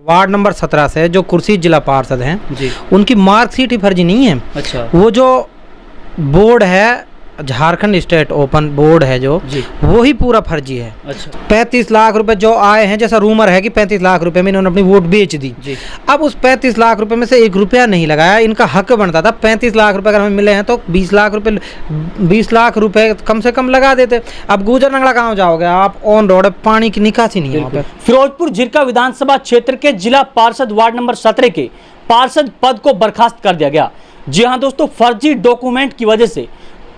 Ward number 17 से जो कुर्सी जिला पार्षद हैं जी, उनकी मार्कशीट ही फर्जी नहीं है। अच्छा, वो जो बोर्ड है झारखंड स्टेट ओपन बोर्ड है जो जी, वो ही पूरा फर्जी है। अच्छा, 35 लाख रुपए जो आए हैं, जैसा रूमर है कि 35 लाख रुपए में इन्होंने अपनी वोट बेच दी। जी, अब उस 35 लाख रुपए में से 1 रुपया नहीं लगाया, इनका हक बनता था। 35 लाख रुपए अगर हमें मिले हैं तो 20 लाख रुपए कम से कम लगा देते। अब गुजर नंगड़ा कहाँ जाओगे आप, ऑन रोड पानी की निकासी नहीं है वहाँ पे। फिरोजपुर झिरका विधानसभा क्षेत्र के जिला पार्षद वार्ड नंबर 17 के पार्षद पद को बर्खास्त कर दिया गया। जी हाँ दोस्तों, फर्जी डॉक्यूमेंट की वजह से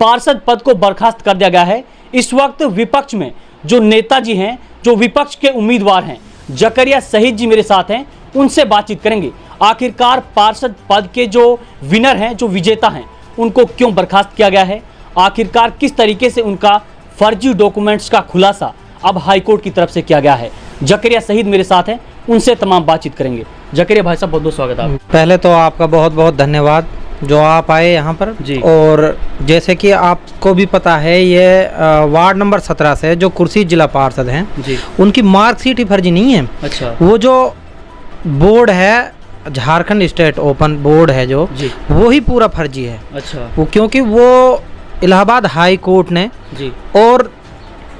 पार्षद पद को बर्खास्त कर दिया गया है। इस वक्त विपक्ष में जो नेताजी हैं, जो विपक्ष के उम्मीदवार हैं, जकरिया शहीद जी मेरे साथ हैं, उनसे बातचीत करेंगे। आखिरकार पार्षद पद के जो विनर हैं, जो विजेता हैं, उनको क्यों बर्खास्त किया गया है, आखिरकार किस तरीके से उनका फर्जी डॉक्यूमेंट्स का खुलासा अब हाईकोर्ट की तरफ से किया गया है। जकरिया शहीद मेरे साथ हैं, उनसे तमाम बातचीत करेंगे। जकरिया भाई साहब, बहुत बहुत स्वागत है आपका। पहले तो आपका बहुत बहुत धन्यवाद जो आप आए यहाँ पर जी। और जैसे कि आपको भी पता है, ये वार्ड नंबर 17 से जो कुर्सी जिला पार्षद हैं जी, उनकी मार्कशीट ही फर्जी नहीं है। अच्छा, वो जो बोर्ड है झारखंड स्टेट ओपन बोर्ड है जो जी, वो ही पूरा फर्जी है। अच्छा, वो क्योंकि वो इलाहाबाद हाई कोर्ट ने जी, और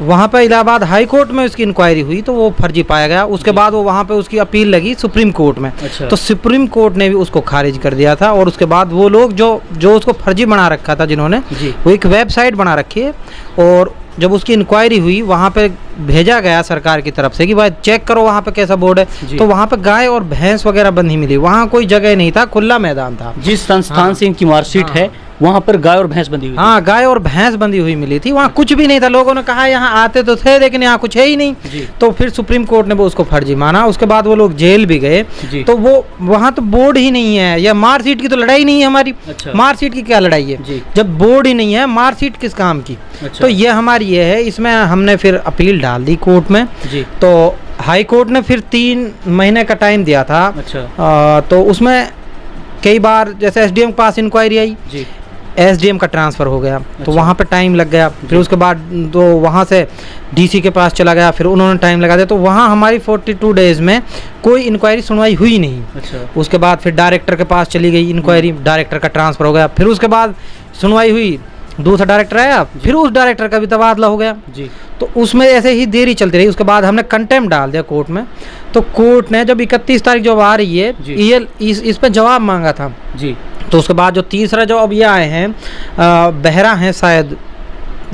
वहाँ पे इलाहाबाद हाई कोर्ट में उसकी इंक्वायरी हुई तो वो फर्जी पाया गया। उसके बाद वो वहाँ पे उसकी अपील लगी सुप्रीम कोर्ट में, अच्छा, तो सुप्रीम कोर्ट ने भी उसको खारिज कर दिया था। और उसके बाद वो लोग जो उसको फर्जी बना रखा था, जिन्होंने जी, वो एक वेबसाइट बना रखी है, और जब उसकी इंक्वायरी हुई वहाँ पे भेजा गया सरकार की तरफ से कि भाई चेक करो वहाँ पे कैसा बोर्ड है, तो वहाँ पे गाय और भैंस वगैरह बंधी मिली। वहाँ कोई जगह नहीं था, खुला मैदान था। जिस संस्थान हाँ। से इनकी मार्कशीट हाँ। है वहाँ पर गाय और भैंस बंधी हुई हाँ, गाय और भैंस बंधी हुई मिली थी। वहाँ कुछ भी नहीं था। लोगों ने कहा यहाँ आते तो थे लेकिन यहाँ कुछ है ही नहीं। जी, तो फिर सुप्रीम कोर्ट ने वो उसको फर्जी माना। उसके बाद वो लोग जेल भी गए। जी, तो वो वहाँ तो बोर्ड ही नहीं है, या मार्कशीट की तो लड़ाई नहीं है हमारी। अच्छा, मार्कशीट की क्या लड़ाई है जी, जब बोर्ड ही नहीं है, मार्कशीट किस काम की। अच्छा, तो ये हमारी ये है। इसमें हमने फिर अपील डाल दी कोर्ट में। जी, तो हाई कोर्ट ने फिर 3 महीने का टाइम दिया था। अच्छा, तो उसमें कई बार जैसे एसडीएम के पास इंक्वायरी आई, जी, एसडीएम का ट्रांसफ़र हो गया तो अच्छा। वहाँ पे टाइम लग गया। फिर उसके बाद तो वहाँ से डीसी के पास चला गया, फिर उन्होंने टाइम लगा दिया। तो वहाँ हमारी 42 डेज़ में कोई इंक्वायरी सुनवाई हुई नहीं। अच्छा, उसके बाद फिर डायरेक्टर के पास चली गई इंक्वायरी, डायरेक्टर का ट्रांसफ़र हो गया। फिर उसके बाद सुनवाई हुई, दूसरा डायरेक्टर आया, फिर उस डायरेक्टर का भी तबादला हो गया। जी, तो उसमें ऐसे ही देरी चलती रही। उसके बाद हमने कंटेम्प्ट डाल दिया कोर्ट में। तो कोर्ट ने जब 31 तारीख जब आ रही है, जी। ये इस पे जवाब मांगा था। जी, तो उसके बाद जो तीसरा जो अब ये आए हैं, बेहरा हैं शायद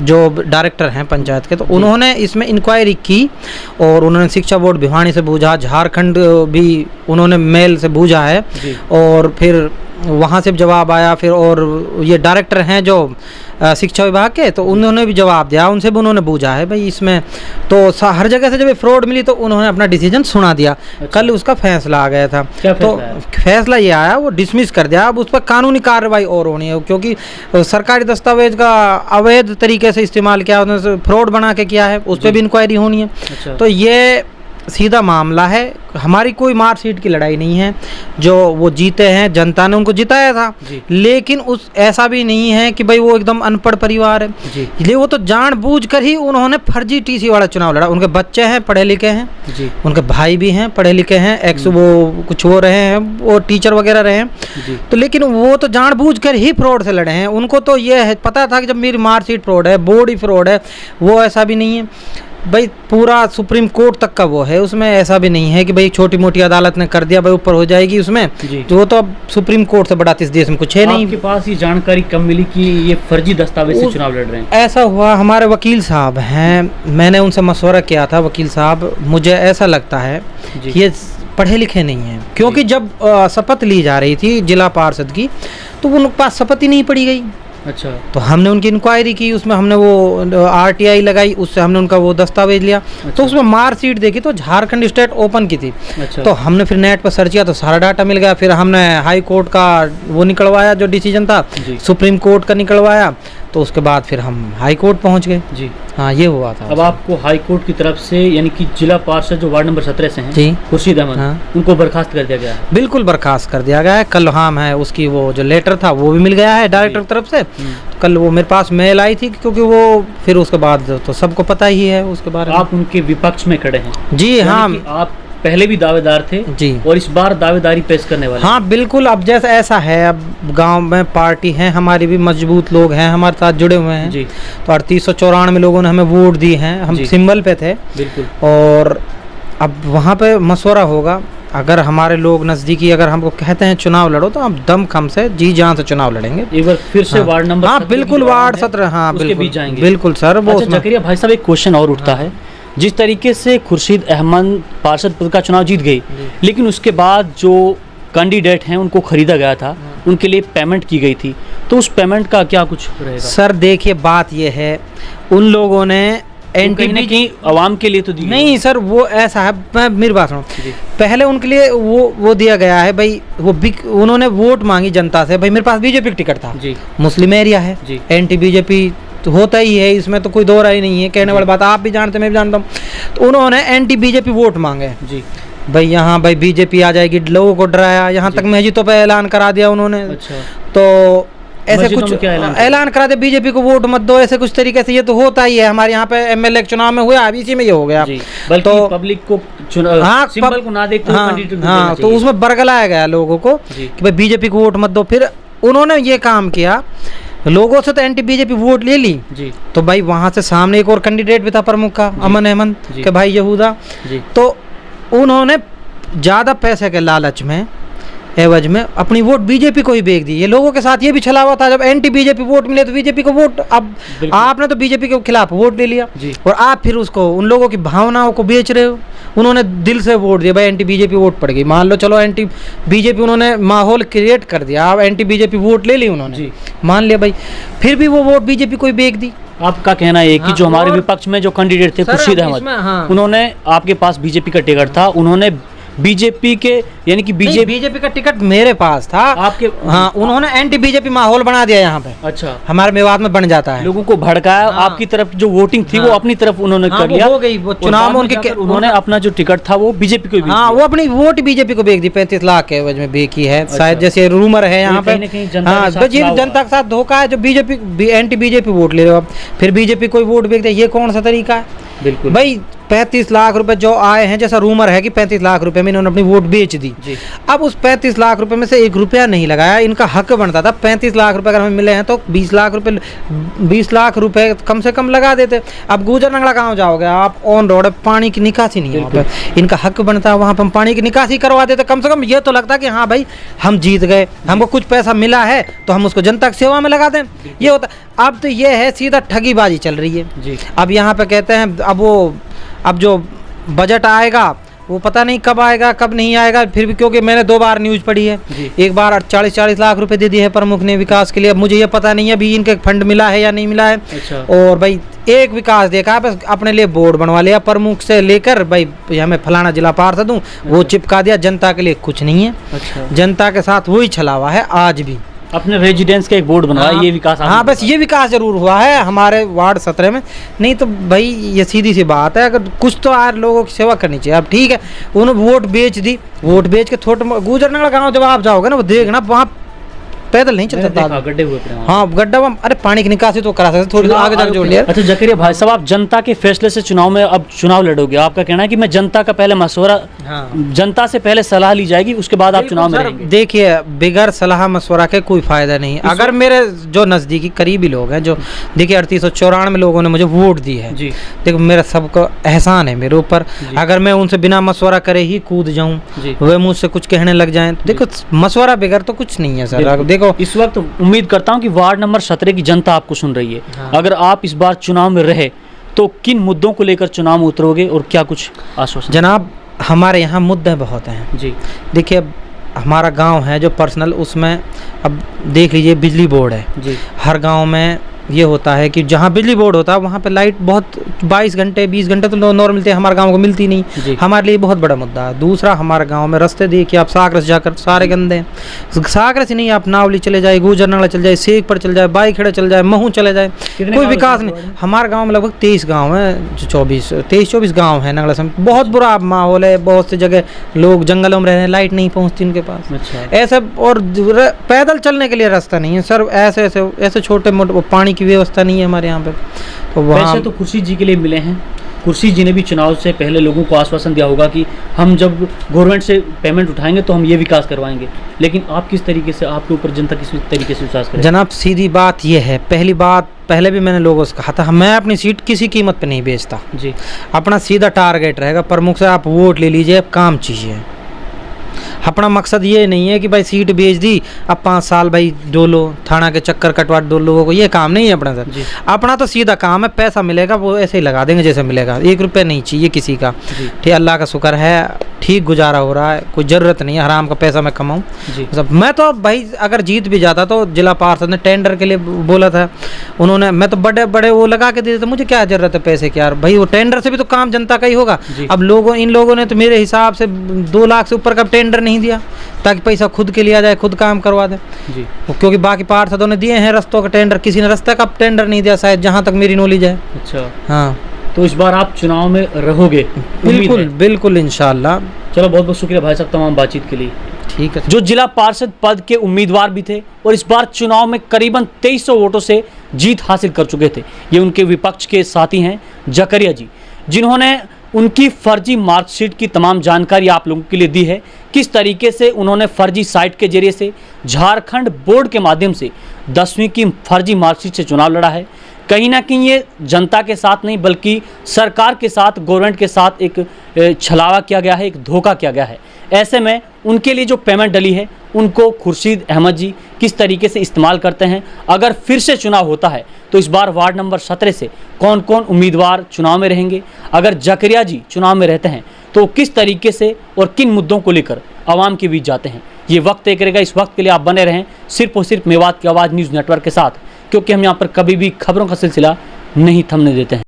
जो डायरेक्टर हैं पंचायत के, तो उन्होंने इसमें इंक्वायरी की और उन्होंने शिक्षा बोर्ड भिवानी से पूछा, झारखंड भी उन्होंने मेल से पूछा है, जी, और फिर वहाँ से जवाब आया। फिर और ये डायरेक्टर हैं जो शिक्षा विभाग के, तो उन्होंने भी जवाब दिया, उनसे भी उन्होंने पूछा है भाई इसमें। तो हर जगह से जब फ्रॉड मिली तो उन्होंने अपना डिसीजन सुना दिया। अच्छा। कल उसका फैसला आ गया था। क्या तो फैसला आया? फैसला ये आया, वो डिसमिस कर दिया। अब उस पर कानूनी कार्रवाई और होनी है, क्योंकि सरकारी दस्तावेज का अवैध तरीके से इस्तेमाल किया, उन्होंने फ्रॉड बना के किया है, उस पर जी। भी इंक्वायरी होनी है। अच्छा, तो ये सीधा मामला है। हमारी कोई मार्कशीट की लड़ाई नहीं है। जो वो जीते हैं, जनता ने उनको जिताया था, जी, लेकिन उस ऐसा भी नहीं है कि भाई वो एकदम अनपढ़ परिवार है। जी, इसलिए वो तो जानबूझकर ही उन्होंने फर्जी टीसी वाला चुनाव लड़ा। उनके बच्चे हैं पढ़े लिखे हैं, जी, उनके भाई भी हैं पढ़े लिखे हैं, वो कुछ वो रहे हैं, वो टीचर वगैरह रहे हैं। जी, तो लेकिन वो तो जानबूझकर ही फ्रॉड से लड़े हैं। उनको तो ये है, पता था कि जब मेरी मार्कशीट फ्रॉड है, बोर्ड ही फ्रॉड है। वो ऐसा भी नहीं है भाई, पूरा सुप्रीम कोर्ट तक का वो है। उसमें ऐसा भी नहीं है कि भाई छोटी मोटी अदालत ने कर दिया भाई ऊपर हो जाएगी उसमें। जी। जो तो अब सुप्रीम कोर्ट से बड़ा इस देश में कुछ है नहीं। आपके पास ये जानकारी कब मिली कि ये फर्जी दस्तावेज से चुनाव लड़ रहे हैं? ऐसा हुआ, हमारे वकील साहब हैं, मैंने उनसे मशवरा किया था। वकील साहब, मुझे ऐसा लगता है जी, कि ये पढ़े लिखे नहीं हैं, क्योंकि जब शपथ ली जा रही थी जिला पार्षद की तो उनके पास शपथ ही नहीं पड़ी गई। अच्छा, तो हमने उनकी इंक्वायरी की, उसमें हमने वो आरटीआई लगाई, उससे हमने उनका वो दस्तावेज लिया। अच्छा, तो उसमें मार्कशीट देखी तो झारखंड स्टेट ओपन की थी। अच्छा, तो हमने फिर नेट पर सर्च किया तो सारा डाटा मिल गया। फिर हमने हाई कोर्ट का वो निकलवाया, जो डिसीजन था जी, सुप्रीम कोर्ट का निकलवाया। तो उसके बाद फिर हम हाई कोर्ट पहुंच गए। जी। हाँ, ये हुआ था। अब आपको हाई कोर्ट की तरफ से, यानी कि जिला पार्षद जो वार्ड नंबर 17 से हैं, जी, खुर्शीद अहमद, हाँ। उनको बर्खास्त कर दिया गया है। बिल्कुल बर्खास्त कर दिया गया है। कल हम है उसकी वो जो लेटर था वो भी मिल गया है डायरेक्टर की तरफ से। तो कल वो मेरे पास मेल आई थी, क्योंकि वो फिर उसके बाद तो सबको पता ही है उसके बारे में। आप उनके विपक्ष में खड़े हैं। जी यानी हाँ, कि आप पहले भी दावेदार थे जी, और इस बार दावेदारी पेश करने वाले। हाँ बिल्कुल। अब जैसा ऐसा है, अब गांव में पार्टी है हमारी भी, मजबूत लोग हैं हमारे साथ जुड़े हुए हैं जी, तो 3894 लोगों ने हमें वोट दिए हैं, हम जी। सिंबल पे थे। बिल्कुल। और अब वहाँ पे मशवरा होगा, अगर हमारे लोग नज़दीकी अगर हमको कहते हैं चुनाव लड़ो तो हम दम खम से जी जान से चुनाव लड़ेंगे। एक बार फिर से हाँ, वार्ड नंबर हाँ 17 बिल्कुल, की वार्ड है, 17, हाँ उसके बिल्कुल बीच जाएंगे। बिल्कुल सर। वो अच्छा उसमें जकरिया भाई साहब, एक क्वेश्चन और उठता है, जिस तरीके से खुर्शीद अहमद पार्षद पद का चुनाव जीत गई, लेकिन उसके बाद जो कैंडिडेट हैं उनको खरीदा गया था, उनके लिए पेमेंट की गई थी, तो उस पेमेंट का क्या कुछ रहेगा? सर देखिए बात ये है, उन लोगों ने कहीं ना कहीं आवाम के लिए तो दी नहीं सर, वो ऐसा है, मैं मेरी बात सुनो, जी। पहले उनके लिए वो दिया गया है भाई, उन्होंने वोट मांगी जनता से, भाई मेरे पास बीजेपी का टिकट था जी, मुस्लिम एरिया है जी, एंटी बीजेपी तो होता ही है, इसमें तो कोई दो राय नहीं है, कहने वाली बात आप भी जानते मैं भी जानता हूँ। तो उन्होंने एंटी बीजेपी वोट मांगे जी, भाई, यहाँ भाई बीजेपी आ जाएगी, लोगों को डराया, यहाँ तक मस्जिदों पे ऐलान करा दिया उन्होंने। अच्छा, तो ऐसे मस्जिदों कुछ में क्या ऐलान करा दिया बीजेपी को वोट मत दो, ऐसे कुछ तरीके से, ये तो होता ही है हमारे यहाँ पे एमएलए चुनाव में हुआ, अभी इसी में ये हो गया। जी, बल्कि तो पब्लिक को हाँ, सिंबल को ना देखते हुए कैंडिडेट को देना हाँ, तो चाहिए। उसमें बरगलाया गया लोगों को जी, कि भाई बीजेपी को वोट मत दो। फिर उन्होंने ये काम किया, लोगों से तो एंटी बीजेपी वोट ले ली, जी, तो भाई वहाँ से सामने एक और कैंडिडेट भी था प्रमुख का, अमन अहमद जी। के भाई यहूदा, जी, तो उन्होंने ज़्यादा पैसे के लालच में एवज में अपनी वोट बीजेपी को ही बेच दी। ये लोगों के साथ ये भी छला हुआ था, जब एंटी बीजेपी वोट मिले तो बीजेपी को वोट, अब बिल्कुल। आपने तो बीजेपी के खिलाफ वोट ले लिया जी, और आप फिर उसको उन लोगों की भावनाओं को बेच रहे हो। उन्होंने दिल से वोट दिया, भाई एंटी बीजेपी वोट पड़ गई, मान लो चलो एंटी बीजेपी, उन्होंने माहौल क्रिएट कर दिया, अब एंटी बीजेपी वोट ले ली उन्होंने, जी। मान लिया भाई, फिर भी वो वोट बीजेपी को ही बेच दी। आपका कहना है कि हाँ, जो हमारे और- विपक्ष में जो कैंडिडेट थे सर, खुर्शीद अब अहमद, इसमें, हाँ। उन्होंने आपके पास बीजेपी का टिकट था, उन्होंने बीजेपी के यानी कि बीजेपी का टिकट मेरे पास था आपके, हाँ, उन्होंने एंटी बीजेपी माहौल बना दिया यहाँ पे, अच्छा, हमारे मेवात में बन जाता है। लोगों को भड़काया, हाँ। आपकी तरफ जो वोटिंग थी वो हाँ। अपनी तरफ उन्होंने हाँ, कर वो लिया, हो गई, वो और चुनाव बाद में में उनके जाकर उन्होंने अपना जो टिकट था वो बीजेपी को हाँ, वो अपनी वोट बीजेपी को बेच दी, 35 लाख के एवज में बेची है शायद, जैसे रूमर है यहाँ पे। कहीं ना कहीं जनता हाँ, के साथ जी, छला हुआ जनता के साथ धोखा है, जो बीजेपी एंटी बीजेपी वोट ले रहे हो, फिर बीजेपी कोई वोट बेच दे, ये कौन सा तरीका है बिल्कुल भाई? 35 लाख रुपए जो आए हैं, जैसा रूमर है कि 35 लाख रुपए में इन्होंने अपनी वोट बेच दी। जी, अब उस 35 लाख रुपए में से 1 रुपया नहीं लगाया, इनका हक बनता था। 35 लाख रुपए अगर हमें मिले हैं तो 20 लाख रुपए, 20 लाख रुपए कम से कम लगा देते। अब गुजर नंगला गाँव जाओगे आप, ऑन रोड है, पानी की निकासी नहीं है वहाँ पे, इनका हक बनता है वहाँ पर हम पानी की निकासी करवा देते, कम से कम ये तो लगता कि हाँ भाई हम जीत गए, हमको कुछ पैसा मिला है तो हम उसको जनता की सेवा में लगा दें, ये होता। अब तो ये है सीधा ठगीबाजी चल रही है। जी, अब यहाँ पे कहते हैं, अब जो बजट आएगा वो पता नहीं कब आएगा कब नहीं आएगा, फिर भी क्योंकि मैंने 2 बार न्यूज़ पढ़ी है, जी। एक बार 40-40 लाख रुपए दे दिए हैं प्रमुख ने विकास के लिए। अब मुझे ये पता नहीं है अभी इनके फंड मिला है या नहीं मिला है। अच्छा, और भाई एक विकास देखा, बस अपने लिए बोर्ड बनवा लिया प्रमुख से लेकर, भाई हमें फलाना जिला पार्षद हूँ, वो चिपका दिया, जनता के लिए कुछ नहीं है, अच्छा, जनता के साथ वही छला हुआ है आज भी। अपने रेजिडेंस का एक बोर्ड बनवाया, हाँ, ये विकास हाँ, बस ये विकास जरूर हुआ है हमारे वार्ड 17 में, नहीं तो भाई ये सीधी सी बात है, अगर कुछ तो यार लोगों की सेवा करनी चाहिए। अब ठीक है, उन्होंने वोट बेच दी, वोट बेच के थोड़ा गुजरनगढ़ गाँव जब आप जाओगे ना, वो देखना वहाँ पैदल नहीं चल सकता आदमी। गड्ढे हुए पड़े हैं। हाँ, गड्ढा में, अरे पानी की निकासी तो करा सकते, थोड़ी आगे जाकर जोड़ लिया। अच्छा जकरिया भाई साहब, आप जनता के फैसले से चुनाव में अब चुनाव लड़ोगे, आपका कहना है कि मैं जनता का पहले मशवरा, हाँ, जनता से पहले सलाह ली जाएगी, उसके बाद आप चुनाव में सर, रहेंगे। देखिए बिगैर सलाह मशवरा के कोई फायदा नहीं। अगर मेरे जो नज़दीकी करीबी लोग हैं, जो देखिए 3894 लोगों ने मुझे वोट दी है, जी, देखो मेरा सबको एहसान है मेरे ऊपर, जी। अगर मैं उनसे बिना मशवरा करे ही कूद जाऊं, जी, वे मुझसे कुछ कहने लग जाएं, तो देखो मशवरा बगैर तो कुछ नहीं है सर। बिल्कुल। देखो इस वक्त उम्मीद करता हूं कि वार्ड नंबर 17 की जनता आपको सुन रही है। हाँ। अगर आप इस बार चुनाव में रहे तो किन मुद्दों को लेकर चुनाव में उतरोगे और क्या कुछ आश्वासन? जनाब, हमारे यहाँ मुद्दे बहुत हैं। जी, देखिए अब हमारा गांव है जो पर्सनल, उसमें अब देख लीजिए बिजली बोर्ड है, जी, हर गांव में ये होता है कि जहाँ बिजली बोर्ड होता है वहाँ पे लाइट बहुत 22 घंटे 20 घंटे तो नॉर्मल मिलते हैं, हमारे गांव को मिलती नहीं, जी। हमारे लिए बहुत बड़ा मुद्दा है। दूसरा, हमारे गांव में रास्ते देखिए आप, सागरस जाकर सारे गंदे हैं, सागरस ही नहीं, आप नावली चले जाए, गुजरनाला चल जाए, सेक पर चल जाए, बाईखेड़ा चल जाए, महू चले जाए, कोई विकास नहीं। हमारे गाँव में लगभग 23 गाँव हैं, 23-24 गाँव हैं नगला समेत, बहुत बुरा माहौल है, बहुत सी जगह लोग जंगलों में रह रहे हैं, लाइट नहीं पहुँचती उनके पास, अच्छा, ऐसे, और पैदल चलने के लिए रास्ता नहीं है सर, ऐसे छोटे मोटे, पानी की व्यवस्था नहीं है हमारे यहाँ पे, तो वहाँ पैसे तो खुर्शीद जी के लिए मिले हैं, कुर्सी जी ने भी चुनाव से पहले लोगों को आश्वासन दिया होगा कि हम जब गवर्नमेंट से पेमेंट उठाएंगे तो हम ये विकास करवाएंगे, लेकिन आप किस तरीके से, आपके ऊपर जनता किस तरीके से विश्वास करें? जनाब सीधी बात यह है, पहली बात पहले भी मैंने लोगों से कहा था, मैं अपनी सीट किसी कीमत पे नहीं बेचता जी। अपना सीधा टारगेट रहेगा प्रमुख से, आप वोट ले लीजिए, अब काम कीजिए। अपना मकसद ये नहीं है कि भाई सीट बेच दी अब 5 साल भाई डोलो, थाना के चक्कर कटवा दो लोगों को, ये काम नहीं है अपना सर। अपना तो सीधा काम है, पैसा मिलेगा वो ऐसे ही लगा देंगे जैसे मिलेगा, 1 रुपया नहीं चाहिए किसी का। ठीक, अल्लाह का शुक्र है ठीक गुजारा हो रहा है, कोई ज़रूरत नहीं है हराम का पैसा मैं कमाऊँ। मैं तो भाई अगर जीत भी जाता तो जिला पार्षद ने टेंडर के लिए बोला था उन्होंने, मैं तो बड़े बड़े वो लगा के दे देते, मुझे क्या ज़रूरत है पैसे की यार, भाई वो टेंडर से भी तो काम जनता का ही होगा। अब इन लोगों ने तो मेरे हिसाब से 2 लाख से ऊपर का टेंडर नहीं दिया ताकि पैसा खुद के लिया जाए, खुद काम करवा दे जी। क्योंकि बाकी पार्षदों ने दिए हैं रस्तों का टेंडर, किसी ने रास्ते का टेंडर नहीं दिया शायद, जहाँ तक मेरी नॉलेज है। अच्छा हाँ, तो इस बार आप चुनाव में रहोगे? बिल्कुल बिल्कुल इंशाल्लाह। चलो बहुत बहुत शुक्रिया भाई साहब तमाम बातचीत के लिए। ठीक है। जो जिला पार्षद पद के उम्मीदवार भी थे और इस बार चुनाव में करीबन 2300 वोटों से जीत हासिल कर चुके थे, ये उनके विपक्ष के साथी हैं जकरिया जी, जिन्होंने उनकी फर्जी मार्कशीट की तमाम जानकारी आप लोगों के लिए दी है। किस तरीके से उन्होंने फर्जी साइट के जरिए से झारखंड बोर्ड के माध्यम से 10वीं की फर्जी मार्कशीट से चुनाव लड़ा है। कहीं ना कहीं ये जनता के साथ नहीं बल्कि सरकार के साथ, गवर्नमेंट के साथ एक छलावा किया गया है, एक धोखा किया गया है। ऐसे में उनके लिए जो पेमेंट डली है उनको खुर्शीद अहमद जी किस तरीके से इस्तेमाल करते हैं, अगर फिर से चुनाव होता है तो इस बार वार्ड नंबर 17 से कौन कौन उम्मीदवार चुनाव में रहेंगे, अगर जकरिया जी चुनाव में रहते हैं तो किस तरीके से और किन मुद्दों को लेकर आवाम के बीच जाते हैं, ये वक्त तय करेगा। इस वक्त के लिए आप बने रहें सिर्फ और सिर्फ मेवात की आवाज़ न्यूज़ नेटवर्क के साथ, क्योंकि हम यहाँ पर कभी भी खबरों का सिलसिला नहीं थमने देते हैं।